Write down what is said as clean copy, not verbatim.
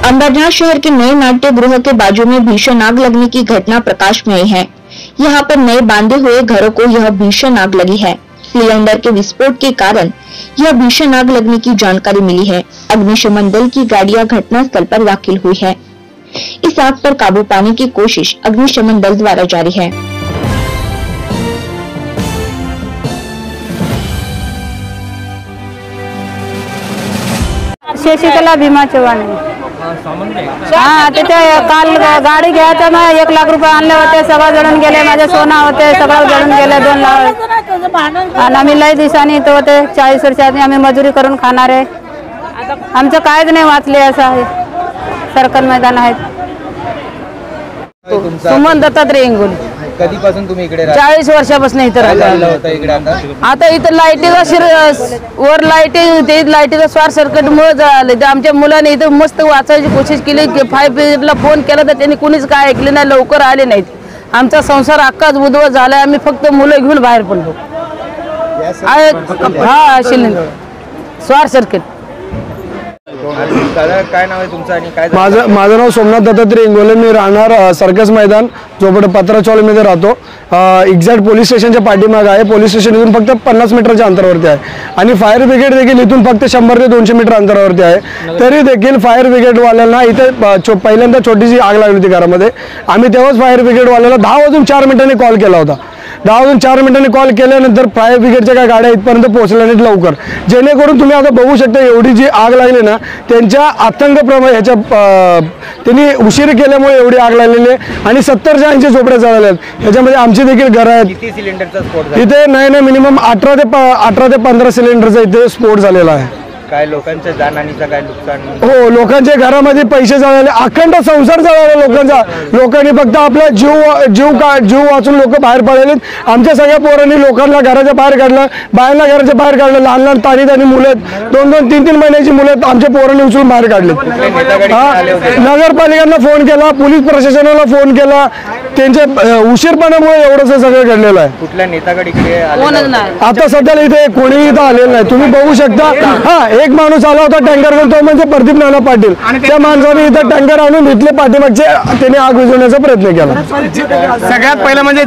अंबरनाथ शहर के नए नाट्य गृह के बाजू में भीषण आग लगने की घटना प्रकाश में आई है। यहाँ पर नए बांधे हुए घरों को यह भीषण आग लगी है। सिलेंडर के विस्फोट के कारण यह भीषण आग लगने की जानकारी मिली है। अग्निशमन दल की गाड़ियां घटनास्थल पर दाखिल हुई है। इस आग पर काबू पाने की कोशिश अग्निशमन दल द्वारा जारी है। शशिकला भीमा चव्हाण। हाँ, तिथे काल गाडी घ्यायचा ना 1 लाख रुपये आणले होते, सगळं जळून गेले, माझे सोना होते सगळं जळून गेले 2 लाख। आणि आम्ही लय दिवसांनी इथं होते, 40 वर्षांनी आम्ही मजुरी करून खाणारे, आमचं काहीच नाही वाचले। असं आहे, सर्कल मैदान आहेत। सुमन दत्तात्रय इंगोली। कधीपासून तुम्ही इकडे 40 वर्षापासून इथं राहतो। आता इथं लाईटीचा वर लाईटीचा शॉर्ट सर्किट मुळे झाले। आमच्या मुलाने इथं मस्त वाचायची कोशिश केली, 5 ब्रिगेडला फोन केला तर त्यांनी कुणीच काय ऐकले नाही, लवकर आले नाहीत। आमचा संसार अख्खाच उद्ध्वस्त झालाय, आम्ही फक्त मुलं घेऊन बाहेर पडलो। हा, सिलेंडर शॉर्ट सर्किट। काय नाव आहे तुमचं आणि काय? माझं नाव सोमनाथ दत्तात्रय इंगोले। मी राहणार सर्कस मैदान झोपड पत्राचौली मध्ये राहतो। एक्झॅक्ट पोलीस स्टेशनच्या पाठीमागे आहे। पोलीस स्टेशन इथून फक्त 50 मीटरच्या अंतरावरती आहे आणि फायर ब्रिगेड देखील इथून फक्त 100 ते 200 मीटर अंतरावरती आहे। तरी देखील फायर ब्रिगेड वाल्यांना इथे पहिल्यांदा छोटीशी आग लागली होती घरामध्ये। आम्ही तेव्हाच फायर ब्रिगेड वाल्याला 10:04 कॉल केला होता। 10:04 कॉल केल्यानंतर फायर ब्रिगेडच्या काय गाड्या इथपर्यंत पोहोचल्या नाहीत लवकर, जेणेकरून तुम्ही आता बघू शकता एवढी जी आग लागली ना, त्यांच्या आतंक ह्याच्या त्यांनी उशीर केल्यामुळे एवढी आग लागलेली आहे आणि 70 ते 80 झोपड्या जळाल्या आहेत। ह्याच्यामध्ये आमची देखील घरं आहेत। किती सिलेंडरचा स्फोट झाला? इथे नाही मिनिमम 18 ते 15 सिलेंडरचा इथे स्फोट झालेला आहे। काय लोकांच्या जाणहानीचं काय नुकसान? हो, लोकांच्या घरामध्ये पैसे जळाले, अखंड संसार जळाला लोकांचा। लोकांनी फक्त आपला जीव वाचून लोक बाहेर पडलेले। आमच्या सगळ्या पोरांनी लोकांना घराच्या बाहेर काढलं, बायांना घराच्या बाहेर काढलं। लहान तानी मुलं, 2-2, 3-3 महिन्याची मुलं आमच्या पोरांनी उचलून बाहेर काढले। नगरपालिकांना फोन केला, पोलीस प्रशासनाला फोन केला, त्यांच्या उशीरपणामुळे एवढंच सगळं घडलेलं आहे। कुठल्या नेताकडे इकडे आता सध्याला इथे कोणीही इथं आलेलं नाही, तुम्ही बघू शकता। हा, एक माणूस आला होता टँकर घेऊन, तो म्हणजे प्रदीप नाना पाटील। त्या माणसाने इथं टँकर आणून इथले पाठीमागचे त्यांनी आग विझवण्याचा प्रयत्न केला। सगळ्यात पहिला म्हणजे